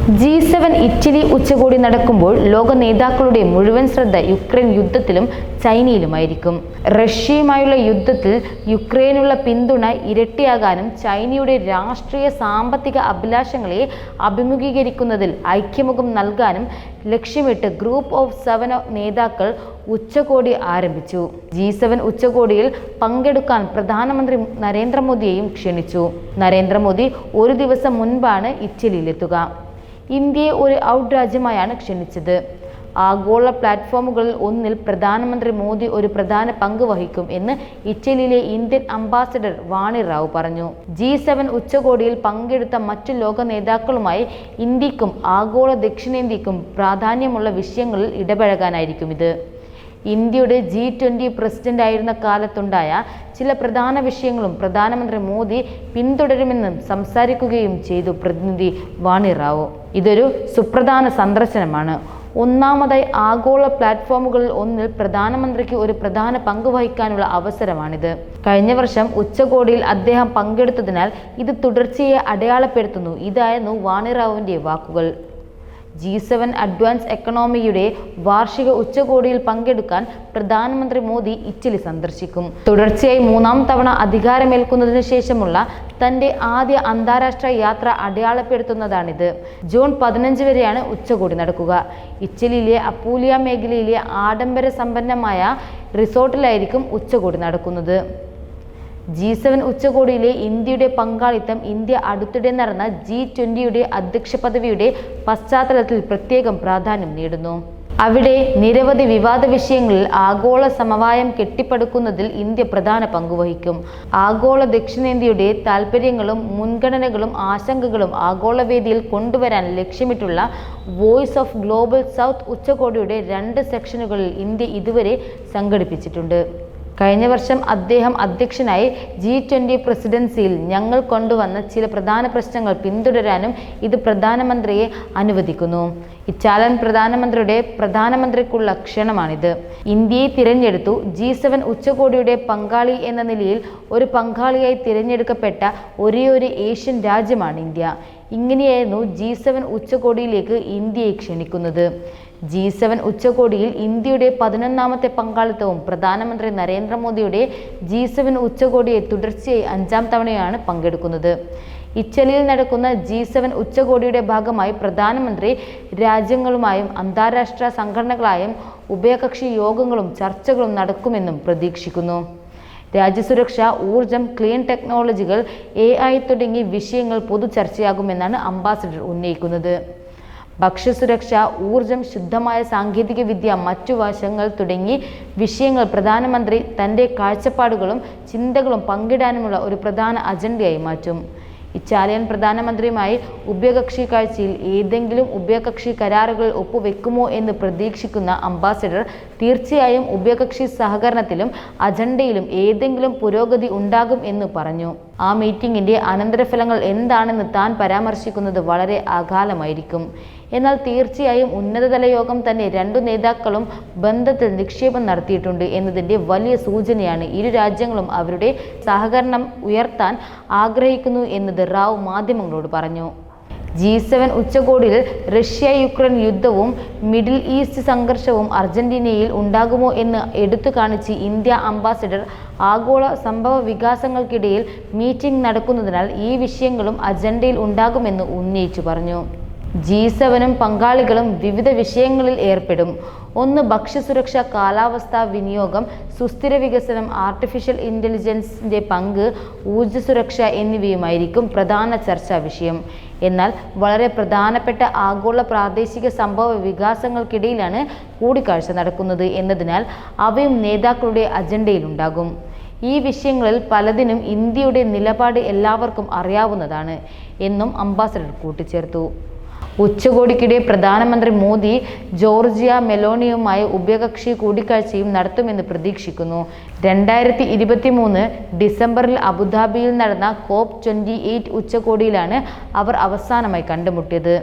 G7 Italy ഉച്ചകോടി നടക്കുമ്പോൾ ലോക നേതാക്കളുടെ മുഴുവൻ ശ്രദ്ധ യുക്രൈൻ യുദ്ധത്തിലും ചൈനയിലുമായിരിക്കും. റഷ്യയുമായുള്ള യുദ്ധത്തിൽ യുക്രൈനുള്ള പിന്തുണ ഇരട്ടിയാകാനും ചൈനയുടെ രാഷ്ട്രീയ സാമ്പത്തിക അഭിലാഷങ്ങളെ അഭിമുഖീകരിക്കുന്നതിൽ ഐക്യമുഖം നൽകാനും ലക്ഷ്യമിട്ട് ഗ്രൂപ്പ് ഓഫ് 7 നേതാക്കൾ ഉച്ചകോടി ആരംഭിച്ചു. G7 ഉച്ചകോടിയിൽ പങ്കെടുക്കാൻ പ്രധാനമന്ത്രി നരേന്ദ്രമോദിയെയും ക്ഷണിച്ചു. നരേന്ദ്രമോദി ഒരു ദിവസം മുൻപാണ് ഇറ്റലിയിലെത്തുക. ഇന്ത്യയെ ഒരു ഔട്ട് രാജ്യമായാണ് ക്ഷണിച്ചത്. ആഗോള പ്ലാറ്റ്ഫോമുകളിൽ ഒന്നിൽ പ്രധാനമന്ത്രി മോദി ഒരു പ്രധാന പങ്ക് വഹിക്കും എന്ന് ഇറ്റലിയിലെ ഇന്ത്യൻ അംബാസഡർ വാണി റാവു പറഞ്ഞു. G7 ഉച്ചകോടിയിൽ പങ്കെടുത്ത മറ്റു ലോക നേതാക്കളുമായി ഇന്ത്യക്കും ആഗോള ദക്ഷിണേന്ത്യക്കും പ്രാധാന്യമുള്ള വിഷയങ്ങളിൽ ഇടപഴകാനായിരിക്കും ഇത്. ഇന്ത്യയുടെ G20 പ്രസിഡന്റ് ആയിരുന്ന കാലത്തുണ്ടായ ചില പ്രധാന വിഷയങ്ങളും പ്രധാനമന്ത്രി മോദി പിന്തുടരുമെന്നും സംസാരിക്കുകയും ചെയ്തു പ്രതിനിധി വാണി റാവു. ഇതൊരു സുപ്രധാന സന്ദർശനമാണ്. ഒന്നാമതായി ആഗോള പ്ലാറ്റ്ഫോമുകളിൽ ഒന്നിൽ പ്രധാനമന്ത്രിക്ക് ഒരു പ്രധാന പങ്ക് വഹിക്കാനുള്ള അവസരമാണിത്. കഴിഞ്ഞ വർഷം ഉച്ചകോടിയിൽ അദ്ദേഹം പങ്കെടുത്തതിനാൽ ഇത് തുടർച്ചയെ അടയാളപ്പെടുത്തുന്നു. ഇതായിരുന്നു വാണി റാവുവിൻ്റെ വാക്കുകൾ. G7 അഡ്വാൻസ് എക്കണോമിയുടെ വാർഷിക ഉച്ചകോടിയിൽ പങ്കെടുക്കാൻ പ്രധാനമന്ത്രി മോദി ഇറ്റലി സന്ദർശിക്കും. തുടർച്ചയായി 3-ാം തവണ അധികാരമേൽക്കുന്നതിന് ശേഷമുള്ള തൻ്റെ ആദ്യ അന്താരാഷ്ട്ര യാത്ര അടയാളപ്പെടുത്തുന്നതാണിത്. ജൂൺ 15 വരെയാണ് ഉച്ചകോടി നടക്കുക. ഇറ്റലിയിലെ അപ്പൂലിയ മേഖലയിലെ ആഡംബര സമ്പന്നമായ റിസോർട്ടിലായിരിക്കും ഉച്ചകോടി നടക്കുന്നത്. G7 ഉച്ചകോടിയിലെ ഇന്ത്യയുടെ പങ്കാളിത്തം ഇന്ത്യ അടുത്തിടെ നടന്ന G20 അധ്യക്ഷ പദവിയുടെ പശ്ചാത്തലത്തിൽ പ്രത്യേകം പ്രാധാന്യം നേടുന്നു. അവിടെ നിരവധി വിവാദ വിഷയങ്ങളിൽ ആഗോള സമവായം കെട്ടിപ്പടുക്കുന്നതിൽ ഇന്ത്യ പ്രധാന പങ്കുവഹിക്കും. ആഗോള ദക്ഷിണേന്ത്യയുടെ താൽപ്പര്യങ്ങളും മുൻഗണനകളും ആശങ്കകളും ആഗോളവേദിയിൽ കൊണ്ടുവരാൻ ലക്ഷ്യമിട്ടുള്ള വോയിസ് ഓഫ് ഗ്ലോബൽ സൗത്ത് ഉച്ചകോടിയുടെ 2 സെക്ഷനുകളിൽ ഇന്ത്യ ഇതുവരെ സംഘടിപ്പിച്ചിട്ടുണ്ട്. കഴിഞ്ഞ വർഷം അദ്ദേഹം അധ്യക്ഷനായി G20 പ്രസിഡൻസിയിൽ ഞങ്ങൾ കൊണ്ടുവന്ന ചില പ്രധാന പ്രശ്നങ്ങൾ പിന്തുടരാനും ഇത് പ്രധാനമന്ത്രിയെ അനുവദിക്കുന്നു. ഇറ്റാലിയൻ പ്രധാനമന്ത്രിക്കുള്ള ക്ഷണമാണിത്. ഇന്ത്യയെ തിരഞ്ഞെടുത്തു. G7 ഉച്ചകോടിയുടെ പങ്കാളി എന്ന നിലയിൽ ഒരു പങ്കാളിയായി തിരഞ്ഞെടുക്കപ്പെട്ട ഒരേയൊരു ഏഷ്യൻ രാജ്യമാണ് ഇന്ത്യ. ഇങ്ങനെയായിരുന്നു G7 ഉച്ചകോടിയിലേക്ക് ഇന്ത്യയെ ക്ഷണിക്കുന്നത്. G7 ഉച്ചകോടിയിൽ ഇന്ത്യയുടെ 11ാമത്തെ പങ്കാളിത്തവും പ്രധാനമന്ത്രി നരേന്ദ്രമോദിയുടെ G7 ഉച്ചകോടിയെ തുടർച്ചയായി 5-ാം തവണയാണ് പങ്കെടുക്കുന്നത്. ഇറ്റലിയിൽ നടക്കുന്ന G7 ഉച്ചകോടിയുടെ ഭാഗമായി പ്രധാനമന്ത്രി രാജ്യങ്ങളുമായും അന്താരാഷ്ട്ര സംഘടനകളായും ഉഭയകക്ഷി യോഗങ്ങളും ചർച്ചകളും നടക്കുമെന്നും പ്രതീക്ഷിക്കുന്നു. രാജ്യസുരക്ഷ, ഊർജം, ക്ലീൻ ടെക്നോളജികൾ, AI തുടങ്ങിയ വിഷയങ്ങൾ പൊതു ചർച്ചയാകുമെന്നാണ് അംബാസഡർ ഉന്നയിക്കുന്നത്. ഭക്ഷ്യസുരക്ഷ, ഊർജം, ശുദ്ധമായ സാങ്കേതിക വിദ്യ, മറ്റു വശങ്ങൾ തുടങ്ങി വിഷയങ്ങൾ പ്രധാനമന്ത്രി തൻ്റെ കാഴ്ചപ്പാടുകളും ചിന്തകളും പങ്കിടാനുമുള്ള ഒരു പ്രധാന അജണ്ടയായി മാറ്റും. ഇറ്റാലിയൻ പ്രധാനമന്ത്രിയുമായി ഉഭയകക്ഷി കാഴ്ചയിൽ ഏതെങ്കിലും ഉഭയകക്ഷി കരാറുകൾ ഒപ്പുവെക്കുമോ എന്ന് പ്രതീക്ഷിക്കുന്ന അംബാസഡർ തീർച്ചയായും ഉഭയകക്ഷി സഹകരണത്തിലും അജണ്ടയിലും ഏതെങ്കിലും പുരോഗതി ഉണ്ടാകും എന്ന് പറഞ്ഞു. ആ മീറ്റിംഗിൻ്റെ അനന്തരഫലങ്ങൾ എന്താണെന്ന് താൻ പരാമർശിക്കുന്നത് വളരെ അകാലമായിരിക്കും. എന്നാൽ തീർച്ചയായും ഉന്നതതല യോഗം തന്നെ 2 നേതാക്കളും ബന്ധത്തിൽ നിക്ഷേപം നടത്തിയിട്ടുണ്ട് എന്നതിൻ്റെ വലിയ സൂചനയാണ്. ഇരു രാജ്യങ്ങളും അവരുടെ സഹകരണം ഉയർത്താൻ ആഗ്രഹിക്കുന്നു എന്നത് റാവു മാധ്യമങ്ങളോട് പറഞ്ഞു. G7 ഉച്ചകോടിയിൽ റഷ്യ-യുക്രൈൻ യുദ്ധവും മിഡിൽ ഈസ്റ്റ് സംഘർഷവും അർജന്റീനയിൽ ഉണ്ടാകുമോ എന്ന് എടുത്തു കാണിച്ച് ഇന്ത്യ അംബാസഡർ ആഗോള സംഭവ വികാസങ്ങൾക്കിടയിൽ മീറ്റിംഗ് നടക്കുന്നതിനാൽ ഈ വിഷയങ്ങളും അജണ്ടയിൽ ഉണ്ടാകുമെന്ന് ഉന്നയിച്ചു പറഞ്ഞു. G7 പങ്കാളികളും വിവിധ വിഷയങ്ങളിൽ ഏർപ്പെടും. 1. ഭക്ഷ്യസുരക്ഷ, കാലാവസ്ഥാ വിനിയോഗം, സുസ്ഥിര വികസനം, ആർട്ടിഫിഷ്യൽ ഇൻ്റലിജൻസിൻ്റെ പങ്ക്, ഊർജ്ജ സുരക്ഷ എന്നിവയുമായിരിക്കും പ്രധാന ചർച്ചാ വിഷയം. എന്നാൽ വളരെ പ്രധാനപ്പെട്ട ആഗോള പ്രാദേശിക സംഭവ വികാസങ്ങൾക്കിടയിലാണ് കൂടിക്കാഴ്ച നടക്കുന്നത് എന്നതിനാൽ അവയും നേതാക്കളുടെ അജണ്ടയിലുണ്ടാകും. ഈ വിഷയങ്ങളിൽ പലതിനും ഇന്ത്യയുടെ നിലപാട് എല്ലാവർക്കും അറിയാവുന്നതാണ് എന്നും അംബാസഡർ കൂട്ടിച്ചേർത്തു. ഉച്ചകോടിക്കിടെ പ്രധാനമന്ത്രി മോദി ജോർജിയ മെലോണിയുമായി ഉഭയകക്ഷി കൂടിക്കാഴ്ചയും നടത്തുമെന്ന് പ്രതീക്ഷിക്കുന്നു. 2023 ഡിസംബറിൽ അബുദാബിയിൽ നടന്ന COP28 ഉച്ചകോടിയിലാണ് അവർ അവസാനമായി കണ്ടുമുട്ടിയത്.